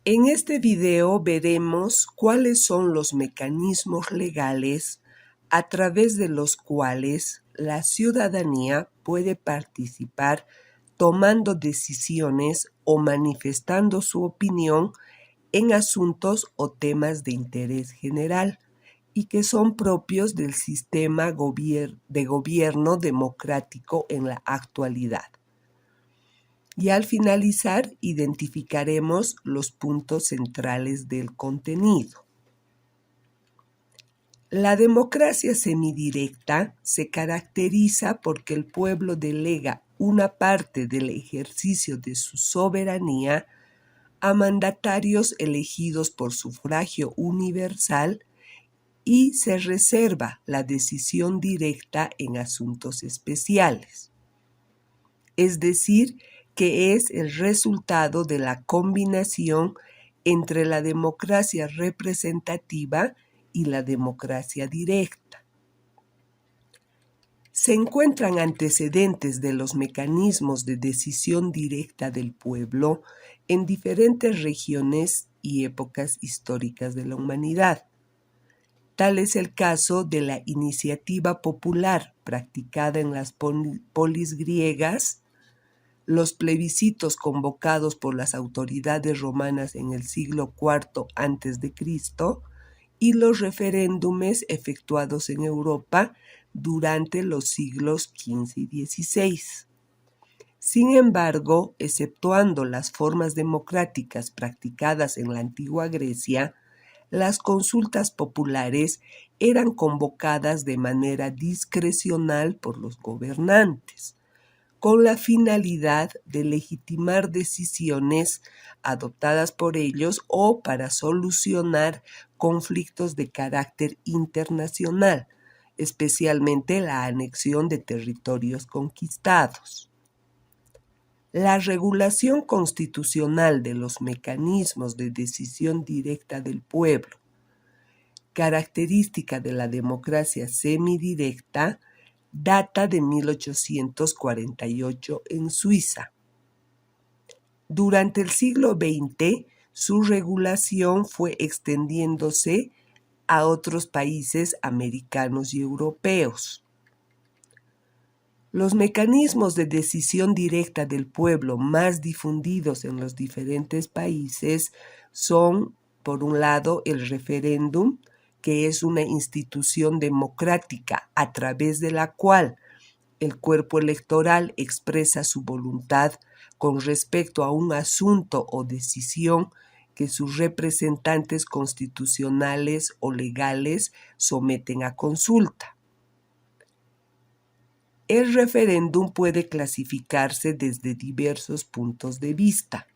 En este video veremos cuáles son los mecanismos legales a través de los cuales la ciudadanía puede participar tomando decisiones o manifestando su opinión en asuntos o temas de interés general y que son propios del sistema de gobierno democrático en la actualidad. Y al finalizar, identificaremos los puntos centrales del contenido. La democracia semidirecta se caracteriza porque el pueblo delega una parte del ejercicio de su soberanía a mandatarios elegidos por sufragio universal y se reserva la decisión directa en asuntos especiales. Es decir, que es el resultado de la combinación entre la democracia representativa y la democracia directa. Se encuentran antecedentes de los mecanismos de decisión directa del pueblo en diferentes regiones y épocas históricas de la humanidad. Tal es el caso de la iniciativa popular practicada en las polis griegas, los plebiscitos convocados por las autoridades romanas en el siglo IV a.C. y los referéndumes efectuados en Europa durante los siglos XV y XVI. Sin embargo, exceptuando las formas democráticas practicadas en la antigua Grecia, las consultas populares eran convocadas de manera discrecional por los gobernantes, con la finalidad de legitimar decisiones adoptadas por ellos o para solucionar conflictos de carácter internacional, especialmente la anexión de territorios conquistados. La regulación constitucional de los mecanismos de decisión directa del pueblo, característica de la democracia semidirecta, data de 1848 en Suiza. Durante el siglo XX, su regulación fue extendiéndose a otros países americanos y europeos. Los mecanismos de decisión directa del pueblo más difundidos en los diferentes países son, por un lado, el referéndum, que es una institución democrática a través de la cual el cuerpo electoral expresa su voluntad con respecto a un asunto o decisión que sus representantes constitucionales o legales someten a consulta. El referéndum puede clasificarse desde diversos puntos de vista.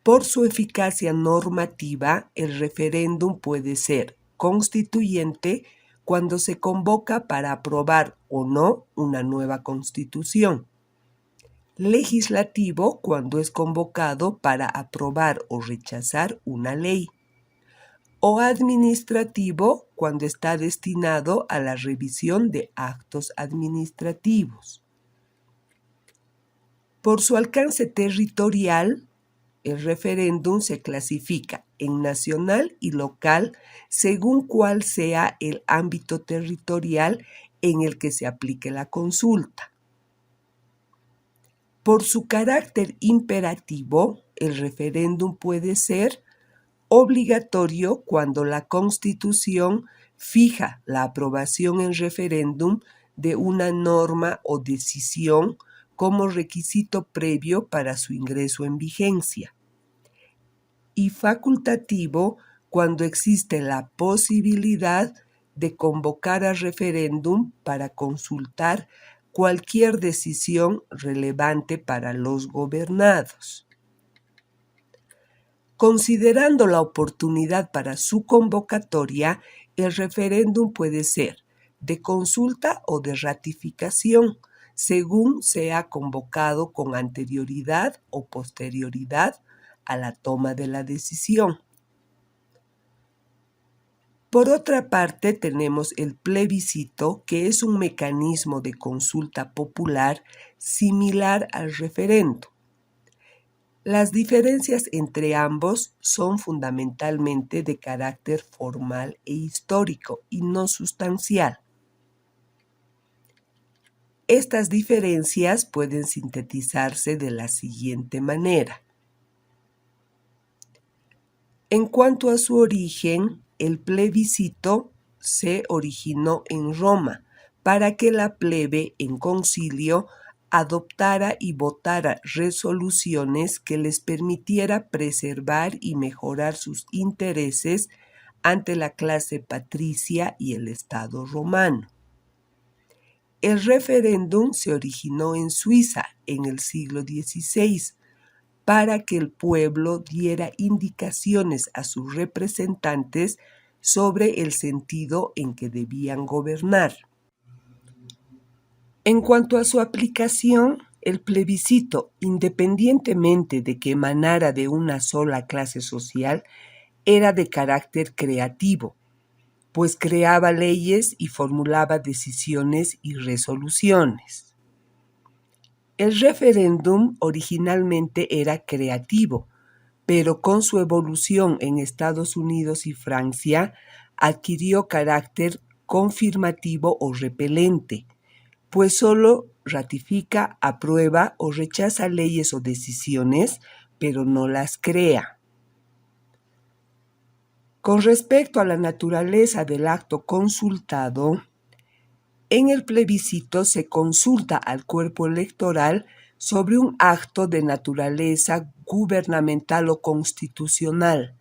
Por su eficacia normativa, el referéndum puede ser constituyente cuando se convoca para aprobar o no una nueva constitución, legislativo cuando es convocado para aprobar o rechazar una ley, o administrativo cuando está destinado a la revisión de actos administrativos. Por su alcance territorial, el referéndum se clasifica en nacional y local según cuál sea el ámbito territorial en el que se aplique la consulta. Por su carácter imperativo, el referéndum puede ser obligatorio cuando la Constitución fija la aprobación en referéndum de una norma o decisión como requisito previo para su ingreso en vigencia, y facultativo cuando existe la posibilidad de convocar a referéndum para consultar cualquier decisión relevante para los gobernados. Considerando la oportunidad para su convocatoria, el referéndum puede ser de consulta o de ratificación, según sea convocado con anterioridad o posterioridad a la toma de la decisión. Por otra parte, tenemos el plebiscito, que es un mecanismo de consulta popular similar al referéndum. Las diferencias entre ambos son fundamentalmente de carácter formal e histórico y no sustancial. Estas diferencias pueden sintetizarse de la siguiente manera. En cuanto a su origen, el plebiscito se originó en Roma para que la plebe en concilio adoptara y votara resoluciones que les permitiera preservar y mejorar sus intereses ante la clase patricia y el Estado romano. El referéndum se originó en Suiza en el siglo XVI para que el pueblo diera indicaciones a sus representantes sobre el sentido en que debían gobernar. En cuanto a su aplicación, el plebiscito, independientemente de que emanara de una sola clase social, era de carácter creativo, pues creaba leyes y formulaba decisiones y resoluciones. El referéndum originalmente era creativo, pero con su evolución en Estados Unidos y Francia adquirió carácter confirmativo o repelente, pues solo ratifica, aprueba o rechaza leyes o decisiones, pero no las crea. Con respecto a la naturaleza del acto consultado, en el plebiscito se consulta al cuerpo electoral sobre un acto de naturaleza gubernamental o constitucional,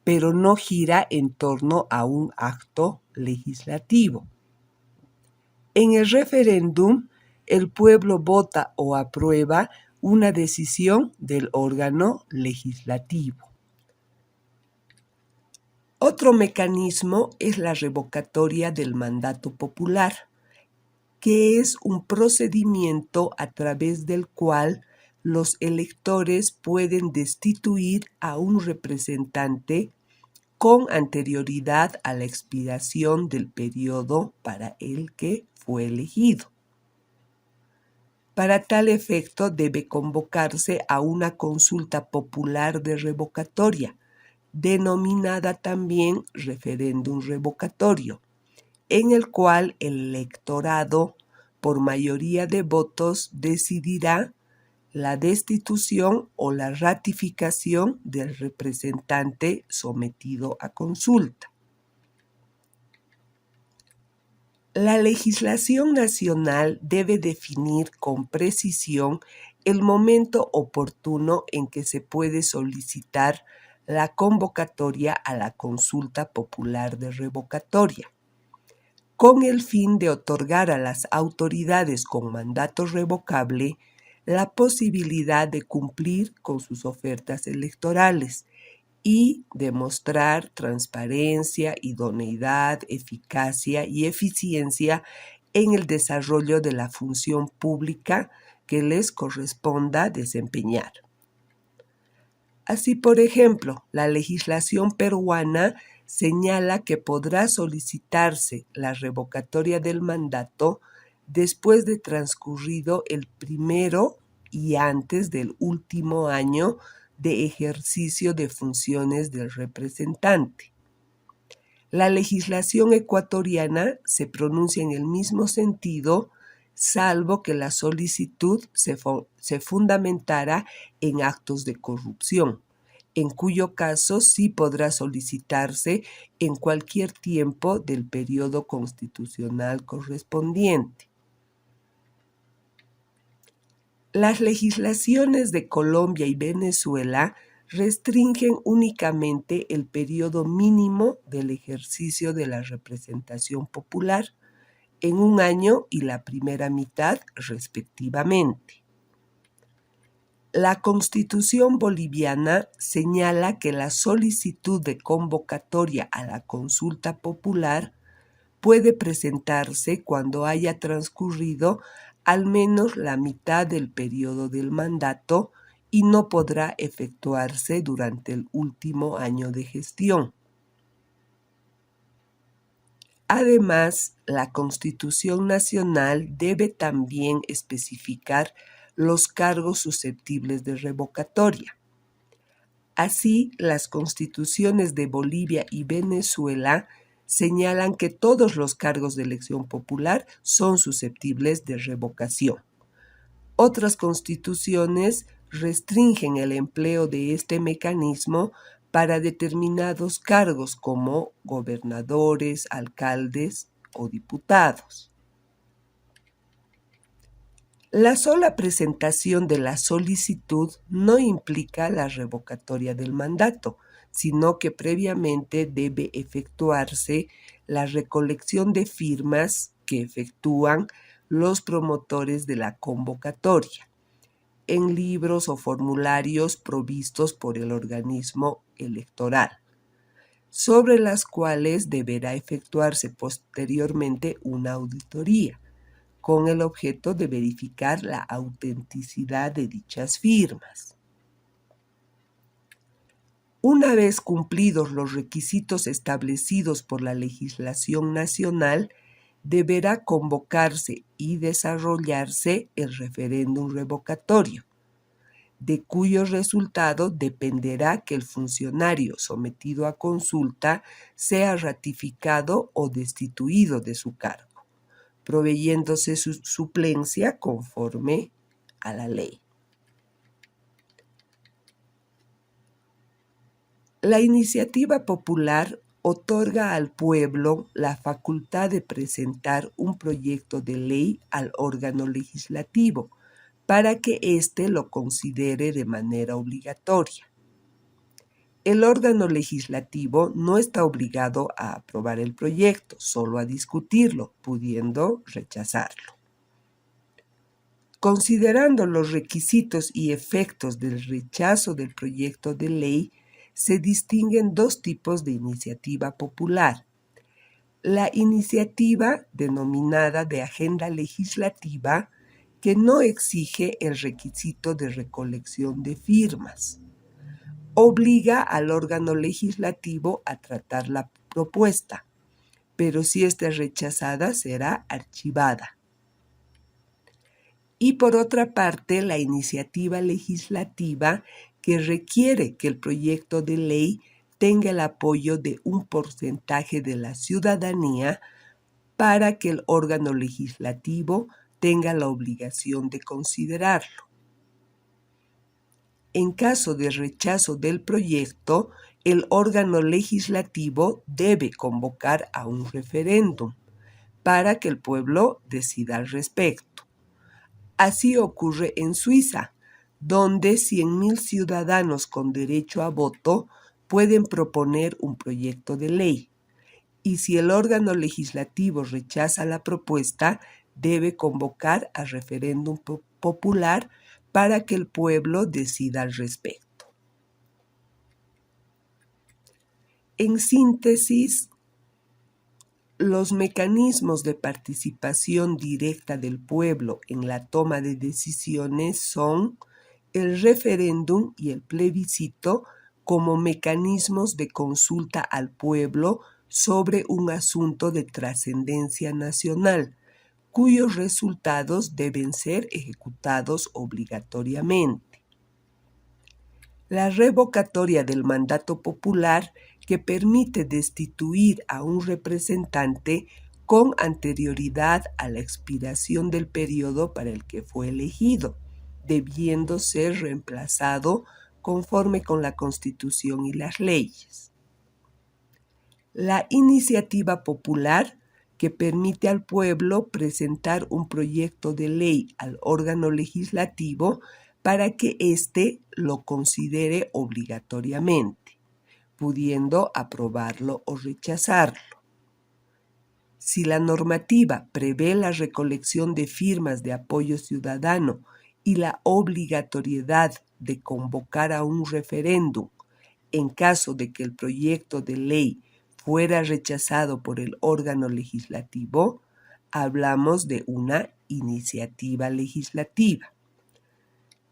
pero no gira en torno a un acto legislativo. En el referéndum, el pueblo vota o aprueba una decisión del órgano legislativo. Otro mecanismo es la revocatoria del mandato popular, que es un procedimiento a través del cual los electores pueden destituir a un representante con anterioridad a la expiración del periodo para el que fue elegido. Para tal efecto debe convocarse a una consulta popular de revocatoria, denominada también referéndum revocatorio, en el cual el electorado, por mayoría de votos, decidirá la destitución o la ratificación del representante sometido a consulta. La legislación nacional debe definir con precisión el momento oportuno en que se puede solicitar la convocatoria a la consulta popular de revocatoria, con el fin de otorgar a las autoridades con mandato revocable la posibilidad de cumplir con sus ofertas electorales y demostrar transparencia, idoneidad, eficacia y eficiencia en el desarrollo de la función pública que les corresponda desempeñar. Así, por ejemplo, la legislación peruana señala que podrá solicitarse la revocatoria del mandato después de transcurrido el primero y antes del último año de ejercicio de funciones del representante. La legislación ecuatoriana se pronuncia en el mismo sentido, salvo que la solicitud se fundamentara en actos de corrupción, en cuyo caso sí podrá solicitarse en cualquier tiempo del periodo constitucional correspondiente. Las legislaciones de Colombia y Venezuela restringen únicamente el periodo mínimo del ejercicio de la representación popular en un año y la primera mitad, respectivamente. La Constitución boliviana señala que la solicitud de convocatoria a la consulta popular puede presentarse cuando haya transcurrido al menos la mitad del periodo del mandato y no podrá efectuarse durante el último año de gestión. Además, la Constitución Nacional debe también especificar los cargos susceptibles de revocatoria. Así, las constituciones de Bolivia y Venezuela señalan que todos los cargos de elección popular son susceptibles de revocación. Otras constituciones restringen el empleo de este mecanismo para determinados cargos como gobernadores, alcaldes o diputados. La sola presentación de la solicitud no implica la revocatoria del mandato, sino que previamente debe efectuarse la recolección de firmas que efectúan los promotores de la convocatoria en libros o formularios provistos por el organismo electoral, sobre las cuales deberá efectuarse posteriormente una auditoría, con el objeto de verificar la autenticidad de dichas firmas. Una vez cumplidos los requisitos establecidos por la legislación nacional, deberá convocarse y desarrollarse el referéndum revocatorio, de cuyo resultado dependerá que el funcionario sometido a consulta sea ratificado o destituido de su cargo, proveyéndose su suplencia conforme a la ley. La iniciativa popular otorga al pueblo la facultad de presentar un proyecto de ley al órgano legislativo para que éste lo considere de manera obligatoria. El órgano legislativo no está obligado a aprobar el proyecto, solo a discutirlo, pudiendo rechazarlo. Considerando los requisitos y efectos del rechazo del proyecto de ley, se distinguen dos tipos de iniciativa popular. La iniciativa denominada de agenda legislativa, que no exige el requisito de recolección de firmas, obliga al órgano legislativo a tratar la propuesta, pero si esta es rechazada será archivada. Y por otra parte, la iniciativa legislativa, que requiere que el proyecto de ley tenga el apoyo de un porcentaje de la ciudadanía para que el órgano legislativo tenga la obligación de considerarlo. En caso de rechazo del proyecto, el órgano legislativo debe convocar a un referéndum para que el pueblo decida al respecto. Así ocurre en Suiza, donde 100.000 ciudadanos con derecho a voto pueden proponer un proyecto de ley, y si el órgano legislativo rechaza la propuesta, debe convocar a referéndum popular para que el pueblo decida al respecto. En síntesis, los mecanismos de participación directa del pueblo en la toma de decisiones son el referéndum y el plebiscito como mecanismos de consulta al pueblo sobre un asunto de trascendencia nacional, cuyos resultados deben ser ejecutados obligatoriamente. La revocatoria del mandato popular, que permite destituir a un representante con anterioridad a la expiración del periodo para el que fue elegido, debiendo ser reemplazado conforme con la Constitución y las leyes. La iniciativa popular, que permite al pueblo presentar un proyecto de ley al órgano legislativo para que éste lo considere obligatoriamente, pudiendo aprobarlo o rechazarlo. Si la normativa prevé la recolección de firmas de apoyo ciudadano y la obligatoriedad de convocar a un referéndum en caso de que el proyecto de ley fuera rechazado por el órgano legislativo, hablamos de una iniciativa legislativa.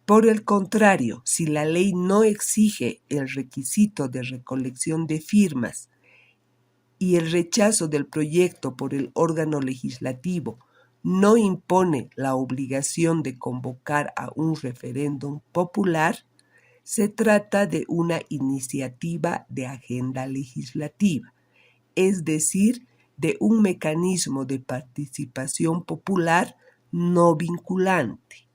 Por el contrario, si la ley no exige el requisito de recolección de firmas y el rechazo del proyecto por el órgano legislativo no impone la obligación de convocar a un referéndum popular, Se trata de una iniciativa de agenda legislativa, es decir, de un mecanismo de participación popular no vinculante.